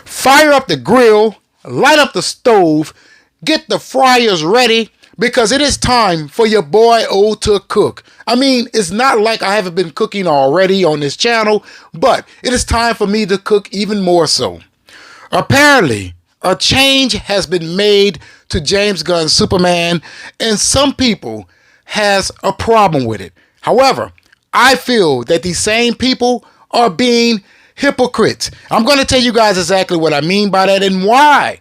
Fire up the grill, light up the stove, get the fryers ready because it is time for your boy O to cook. I mean, it's not like I haven't been cooking already on this channel, but it is time for me to cook even more so. Apparently, a change has been made to James Gunn's Superman, and some people has a problem with it. However, I feel that these same people are being hypocrites. I'm going to tell you guys exactly what I mean by that and why.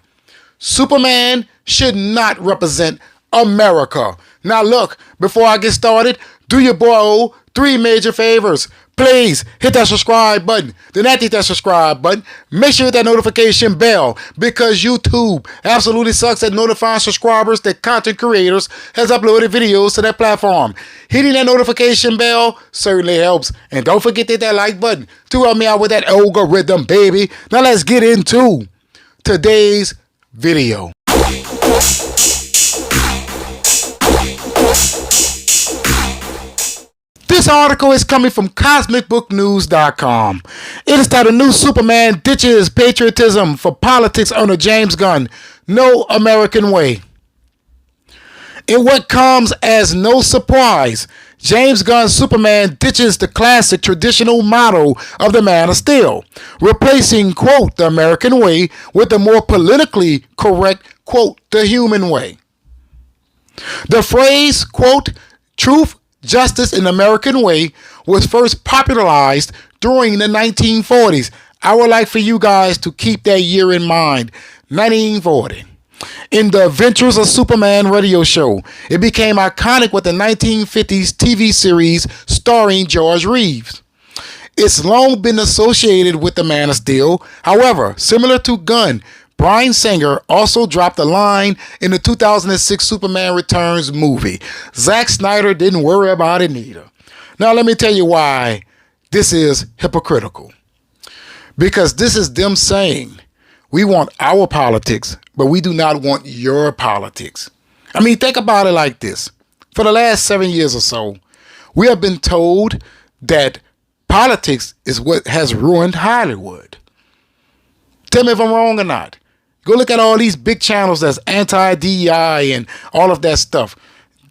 Superman should not represent America. Now look, before I get started, do your boy O 3 major favors. Please hit that subscribe button. Then after hit that subscribe button, make sure you hit that notification bell because YouTube absolutely sucks at notifying subscribers that content creators has uploaded videos to that platform. Hitting that notification bell certainly helps. And don't forget to hit that like button to help me out with that algorithm, baby. Now let's get into today's video. This article is coming from CosmicBookNews.com. It is titled New Superman Ditches Patriotism for Politics Under James Gunn. No American Way. In what comes as no surprise, James Gunn's Superman ditches the classic traditional motto of the Man of Steel, replacing, quote, the American way with the more politically correct, quote, the human way. The phrase, quote, truth, justice, and American way was first popularized during the 1940s. I would like for you guys to keep that year in mind, 1940. In the Adventures of Superman radio show, it became iconic with the 1950s TV series starring George Reeves. It's long been associated with the Man of Steel. However, similar to Gunn, Bryan Singer also dropped a line in the 2006 Superman Returns movie. Zack Snyder didn't worry about it neither. Now let me tell you why this is hypocritical. Because this is them saying, we want our politics, but we do not want your politics. I mean, think about it like this. For the last 7 years or so, we have been told that politics is what has ruined Hollywood. Tell me if I'm wrong or not. Go look at all these big channels that's anti-DEI and all of that stuff.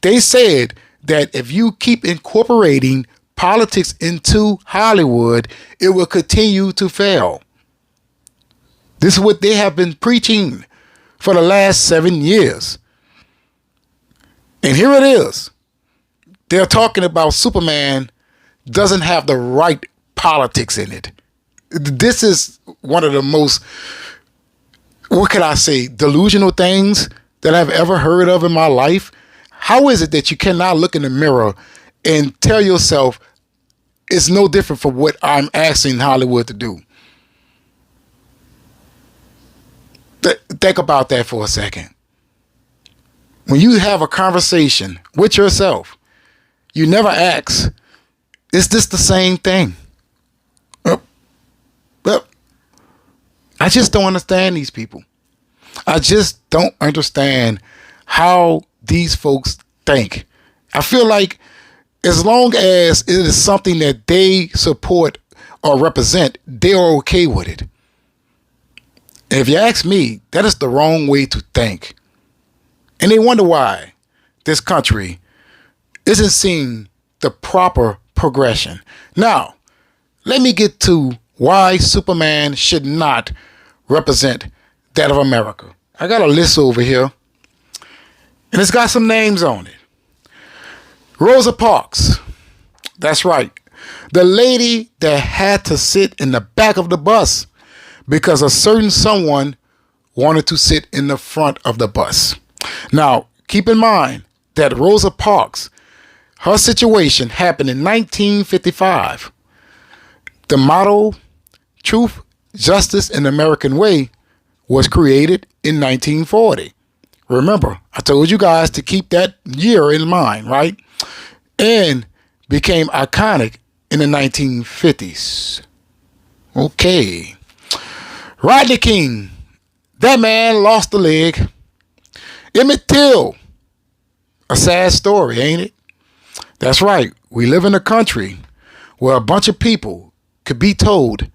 They said that if you keep incorporating politics into Hollywood, it will continue to fail. This is what they have been preaching for the last 7 years. And here it is. They're talking about Superman doesn't have the right politics in it. This is one of the most, what can I say, delusional things that I've ever heard of in my life. How is it that you cannot look in the mirror and tell yourself it's no different from what I'm asking Hollywood to do? Think about that for a second. When you have a conversation with yourself, you never ask, is this the same thing? I just don't understand these people. I just don't understand how these folks think. I feel like as long as it is something that they support or represent, they are okay with it. And if you ask me, that is the wrong way to think. And they wonder why this country isn't seeing the proper progression. Now, let me get to why Superman should not represent that of America. I got a list over here, and it's got some names on it. Rosa Parks. That's right. The lady that had to sit in the back of the bus because a certain someone wanted to sit in the front of the bus. Now, keep in mind that Rosa Parks, her situation happened in 1955. The motto, truth, justice, and American way, was created in 1940. Remember, I told you guys to keep that year in mind, right? And became iconic in the 1950s. Okay. Rodney King, that man lost a leg. Emmett Till, a sad story, ain't it? That's right. We live in a country where a bunch of people could be told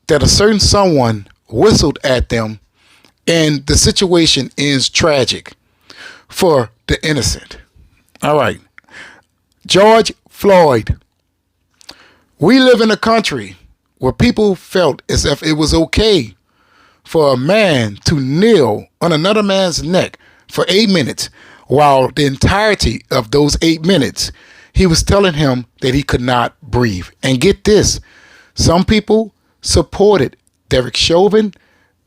that a certain someone whistled at them, and the situation ends tragic for the innocent. All right. George Floyd. We live in a country where people felt as if it was okay for a man to kneel on another man's neck for 8 minutes, while the entirety of those 8 minutes, he was telling him that he could not breathe. And get this, some people supported Derek Chauvin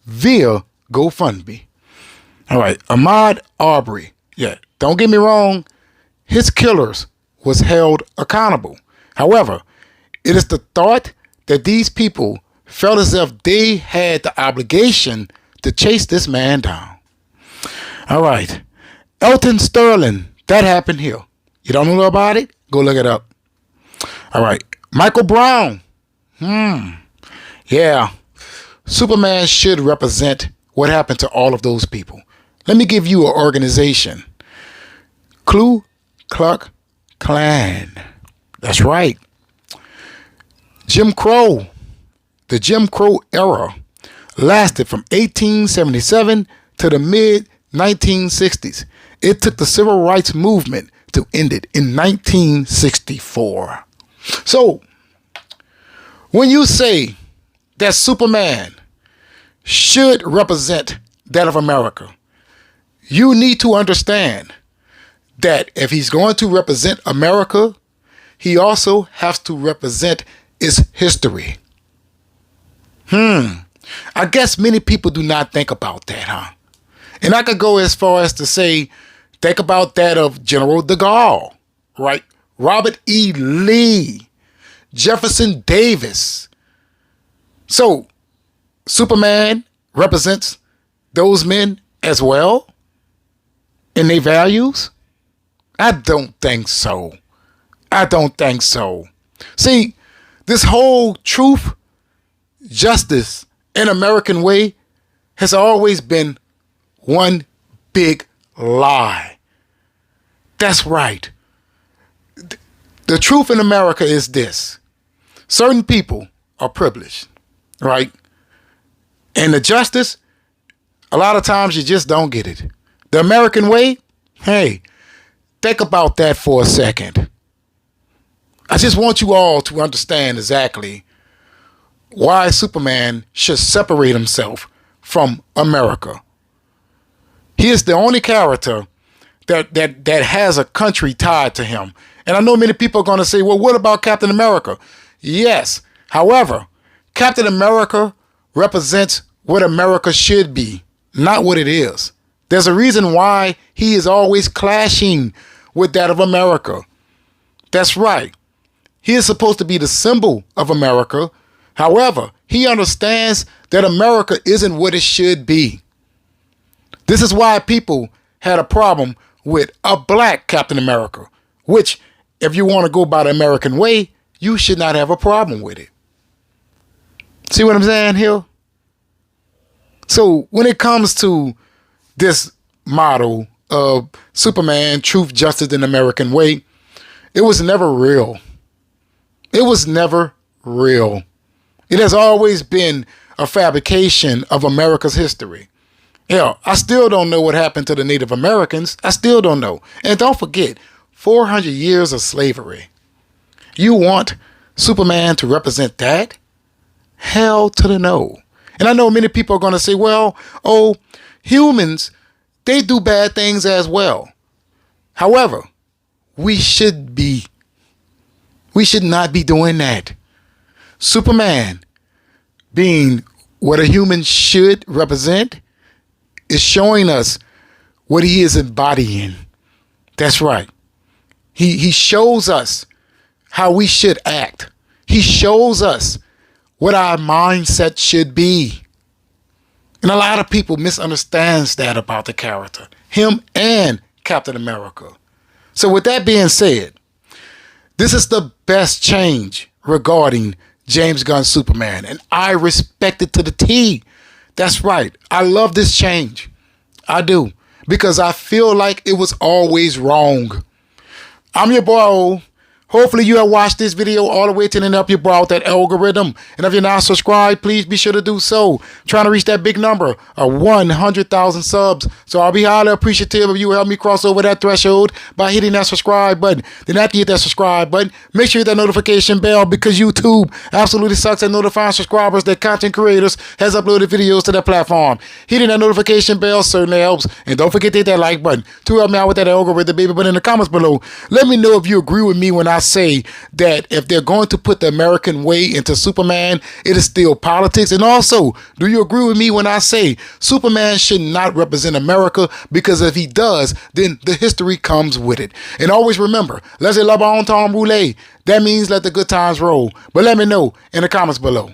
via GoFundMe. All right, Ahmaud Arbery. Yeah, don't get me wrong, his killers was held accountable. However, it is the thought that these people felt as if they had the obligation to chase this man down. All right, Elton Sterling, that happened here. You don't know about it? Go look it up. All right, Michael Brown. Yeah, Superman should represent what happened to all of those people. Let me give you an organization. Ku Klux Klan. That's right. Jim Crow. The Jim Crow era lasted from 1877 to the mid-1960s. It took the civil rights movement to end it in 1964. So, when you say that Superman should represent that of America, you need to understand that if he's going to represent America, he also has to represent its history. I guess many people do not think about that, huh? And I could go as far as to say, think about that of General de Gaulle, right? Robert E. Lee, Jefferson Davis. So, Superman represents those men as well in their values? I don't think so. I don't think so. See, this whole truth, justice, and American way has always been one big lie. That's right. The truth in America is this. Certain people are privileged, right? And the justice, a lot of times you just don't get it. The American way, hey, think about that for a second. I just want you all to understand exactly why Superman should separate himself from America. He is the only character that has a country tied to him. And I know many people are going to say, well, what about Captain America? Yes. However, Captain America represents what America should be, not what it is. There's a reason why he is always clashing with that of America. That's right. He is supposed to be the symbol of America. However, he understands that America isn't what it should be. This is why people had a problem with a black Captain America, which, if you want to go by the American way, you should not have a problem with it. See what I'm saying here? So when it comes to this model of Superman, truth, justice, and American way, it was never real. It was never real. It has always been a fabrication of America's history. Hell, I still don't know what happened to the Native Americans. I still don't know. And don't forget, 400 years of slavery. You want Superman to represent that? Hell to the no. And I know many people are going to say, well, humans, they do bad things as well. However, we should not be doing that. Superman, being what a human should represent, is showing us what he is embodying. That's right. He shows us how we should act. He shows us what our mindset should be. And a lot of people misunderstands that about the character, him and Captain America. So with that being said, this is the best change regarding James Gunn's Superman, and I respect it to the T. That's right. I love this change. I do. Because I feel like it was always wrong. I'm your boy O. Hopefully you have watched this video all the way to the end up. You brought that algorithm. And if you're not subscribed, please be sure to do so. Trying to reach that big number of 100,000 subs. So I'll be highly appreciative if you help me cross over that threshold by hitting that subscribe button. Then after you hit that subscribe button, make sure you hit that notification bell, because YouTube absolutely sucks at notifying subscribers that content creators has uploaded videos to their platform. Hitting that notification bell certainly helps. And don't forget to hit that like button to help me out with that algorithm, baby. But in the comments below, let me know if you agree with me when I say that if they're going to put the American way into Superman, it is still politics. And also, do you agree with me when I say Superman should not represent America, because if he does, then the history comes with it. And always remember, laissez le bon temps rouler. That means let the good times roll. But let me know in the comments below.